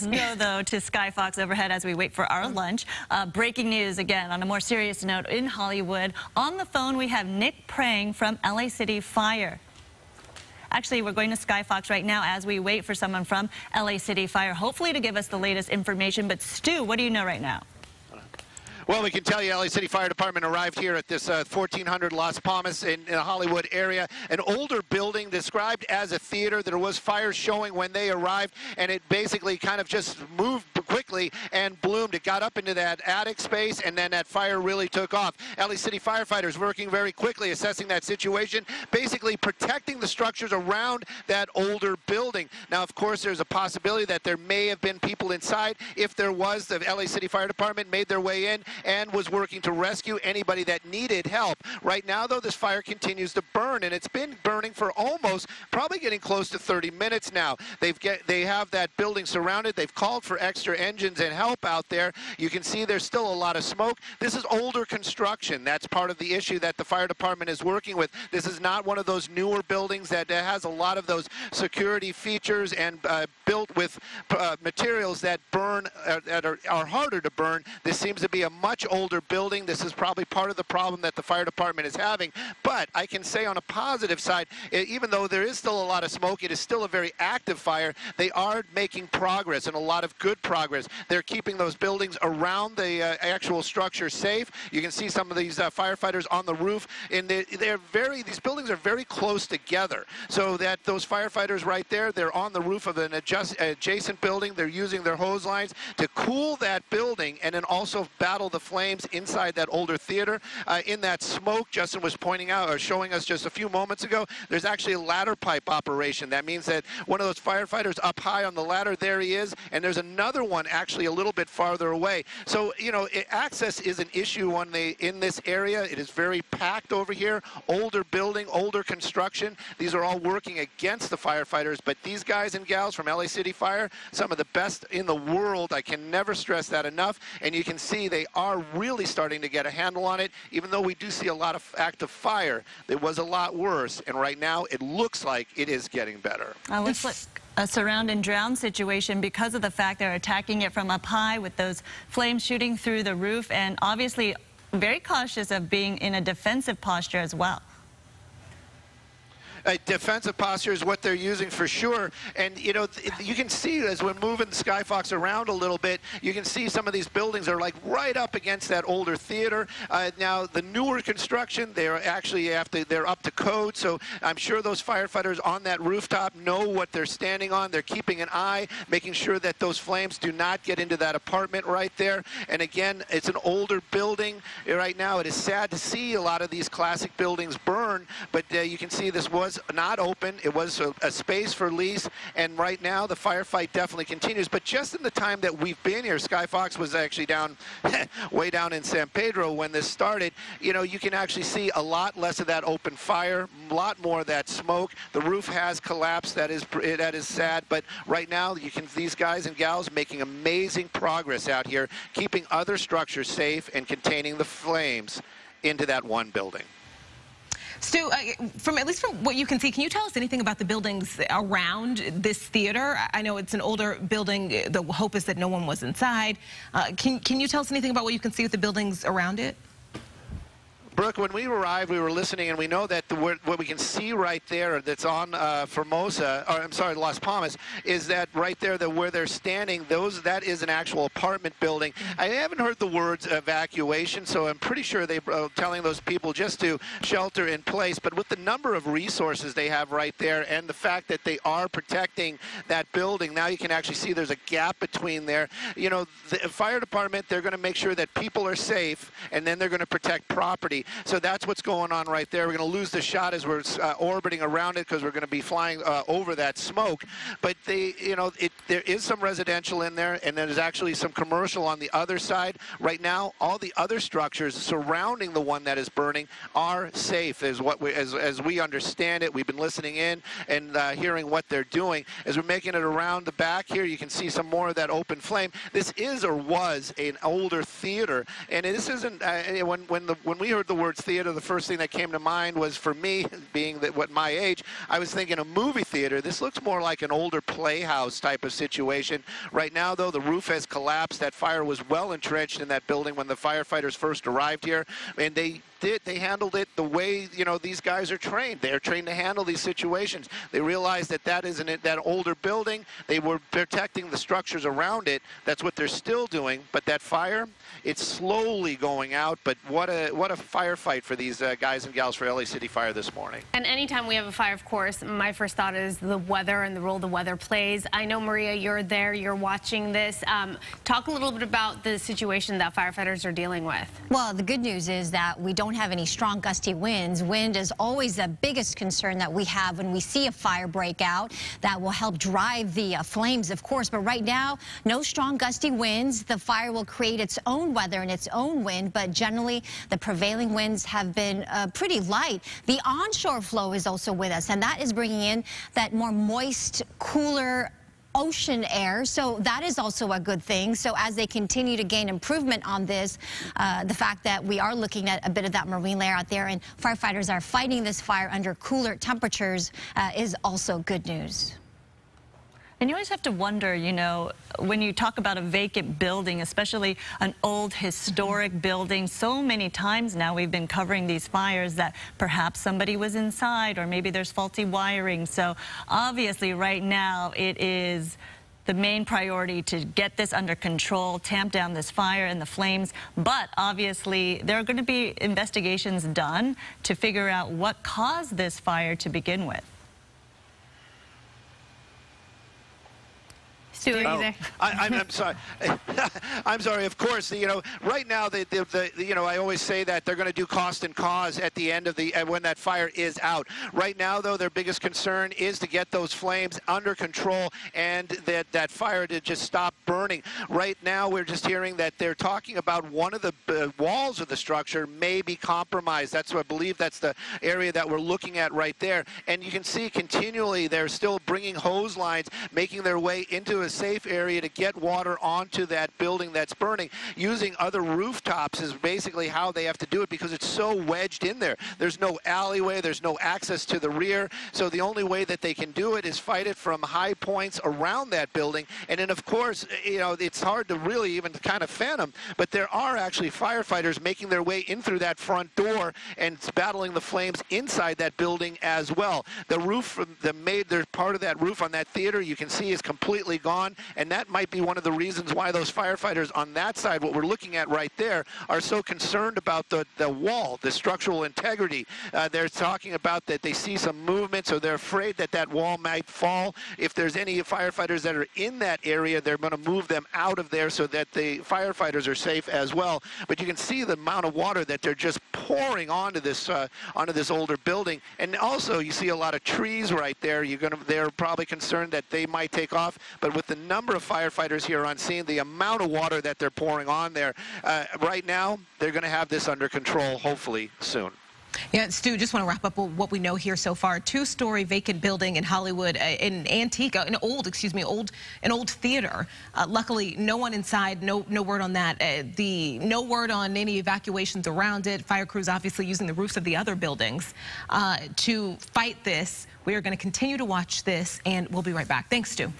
Let's go, though, to Skyfox overhead as we wait for our lunch. Breaking news again on a more serious note in Hollywood. On the phone, we have Nick Prang from LA City Fire. Actually, we're going to Skyfox right now as we wait for someone from LA City Fire, hopefully to give us the latest information. But Stu, what do you know right now? Well, we can tell you LA City Fire Department arrived here at this 1400 Las Palmas in the Hollywood area. An older building described as a theater. There was fire showing when they arrived, and it basically kind of just moved quickly and bloomed. It got up into that attic space, and then that fire really took off. LA City firefighters working very quickly, assessing that situation, basically protecting the structures around that older building. Now, of course, there's a possibility that there may have been people inside. If there was, the LA City Fire Department made their way in and was working to rescue anybody that needed help. Right now, though, this fire continues to burn, and it's been burning for almost, probably getting close to 30 minutes now. They have that building surrounded. They've called for extra engines and help out there. You can see there's still a lot of smoke. This is older construction. That's part of the issue that the fire department is working with. This is not one of those newer buildings that has a lot of those security features and built with materials that burn, that are harder to burn. This seems to be a much older building. This is probably part of the problem that the fire department is having. But I can say on a positive side, even though there is still a lot of smoke, it is still a very active fire. They are making progress, and a lot of good progress. They're keeping those buildings around the actual structure safe. You can see some of these firefighters on the roof, and these buildings are very close together. So that those firefighters right there, they're on the roof of an adjacent building. They're using their hose lines to cool that building and then also battle the flames inside that older theater. In that smoke, Justin was pointing out or showing us just a few moments ago, there's actually a ladder pipe operation. That means that one of those firefighters up high on the ladder, there he is, and there's another one actually a little bit farther away. So, you know, access is an issue in this area. It is very packed over here. Older building, older construction. These are all working against the firefighters, but these guys and gals from LA City Fire, some of the best in the world. I can never stress that enough, and you can see they are really starting to get a handle on it. Even though we do see a lot of active fire, it was a lot worse, and right now it looks like it is getting better. Looks like a surround and drown situation because of the fact they're attacking it from up high with those flames shooting through the roof, and obviously very cautious of being in a defensive posture as well. A defensive posture is what they're using for sure. And, you know, you can see as we're moving Skyfox around a little bit, you can see some of these buildings are like right up against that older theater. Now, the newer construction, they're actually they're up to code. So I'm sure those firefighters on that rooftop know what they're standing on. They're keeping an eye, making sure that those flames do not get into that apartment right there. And again, it's an older building. Right now, it is sad to see a lot of these classic buildings burn, but you can see this was not open. It was a space for lease, and right now the firefight definitely continues. But just in the time that we've been here, Skyfox was actually down, way down in San Pedro when this started. You know, you can actually see a lot less of that open fire, a lot more of that smoke. The roof has collapsed. That is sad. But right now, you can these guys and gals making amazing progress out here, keeping other structures safe and containing the flames into that one building. Stu, at least from what you can see, can you tell us anything about the buildings around this theater? I know it's an older building. The hope is that no one was inside. Can you tell us anything about what you can see with the buildings around it? Brooke, when we arrived, we were listening, and we know that what we can see right there that's on Las Palmas, is that right there where they're standing, that is an actual apartment building. I haven't heard the words evacuation, so I'm pretty sure they're telling those people just to shelter in place. But with the number of resources they have right there and the fact that they are protecting that building, now you can actually see there's a gap between there. You know, the fire department, they're going to make sure that people are safe, and then they're going to protect property. So that's what's going on right there. We're going to lose the shot as we're orbiting around it because we're going to be flying over that smoke. But there is some residential in there, and there's actually some commercial on the other side. Right now, all the other structures surrounding the one that is burning are safe, as we understand it. We've been listening in and hearing what they're doing. As we're making it around the back here, you can see some more of that open flame. This is or was an older theater, and this isn't when we heard the words theater, the first thing that came to mind was, for me, being what my age, I was thinking a movie theater. This looks more like an older playhouse type of situation. Right now, though, the roof has collapsed. That fire was well entrenched in that building when the firefighters first arrived here, and they handled it the way, you know, these guys are trained. They're trained to handle these situations. They realized that that isn't that older building. They were protecting the structures around it. That's what they're still doing. But that fire, it's slowly going out. But what a firefight for these guys and gals for LA City Fire this morning. And anytime we have a fire, of course, my first thought is the weather and the role the weather plays. I know, Maria, you're there, you're watching this. Talk a little bit about the situation that firefighters are dealing with. Well, the good news is that we don't have any strong gusty winds. Wind is always the biggest concern that we have when we see a fire break out. That will help drive the flames, of course. But right now, no strong gusty winds. The fire will create its own weather and its own wind, but generally the prevailing winds have been pretty light. The onshore flow is also with us, and that is bringing in that more moist, cooler ocean air, so that is also a good thing. So as they continue to gain improvement on this, the fact that we are looking at a bit of that marine layer out there and firefighters are fighting this fire under cooler temperatures is also good news. And you always have to wonder, you know, when you talk about a vacant building, especially an old historic building, so many times now we've been covering these fires that perhaps somebody was inside or maybe there's faulty wiring. So obviously right now it is the main priority to get this under control, tamp down this fire and the flames. But obviously there are going to be investigations done to figure out what caused this fire to begin with. Stu, are you there? I'm sorry. I'm sorry. Of course, you know, right now, you know, I always say that they're going to do cost and cause at the end of when that fire is out. Right now, though, their biggest concern is to get those flames under control and that fire to just stop burning. Right now, we're just hearing that they're talking about one of the walls of the structure may be compromised. That's what I believe. That's the area that we're looking at right there. And you can see continually they're still bringing hose lines, making their way into a safe area to get water onto that building that's burning. Using other rooftops is basically how they have to do it because it's so wedged in there. There's no alleyway, there's no access to the rear, so the only way that they can do it is fight it from high points around that building. And then, of course, you know, it's hard to really even kind of fathom, but there are actually firefighters making their way in through that front door and battling the flames inside that building as well. The roof, there's part of that roof on that theater you can see is completely gone. And that might be one of the reasons why those firefighters on that side, what we're looking at right there, are so concerned about the wall, the structural integrity. They're talking about that they see some movement, so they're afraid that that wall might fall. If there's any firefighters that are in that area, they're going to move them out of there so that the firefighters are safe as well. But you can see the amount of water that they're just pouring onto this older building. And also, you see a lot of trees right there. They're probably concerned that they might take off, but with the number of firefighters here on scene, the amount of water that they're pouring on there, right now, they're going to have this under control, hopefully, soon. Yeah, Stu, just want to wrap up what we know here so far. Two-story vacant building in Hollywood, an old theater. Luckily, no one inside, no word on that. No word on any evacuations around it. Fire crews obviously using the roofs of the other buildings to fight this. We are going to continue to watch this, and we'll be right back. Thanks, Stu.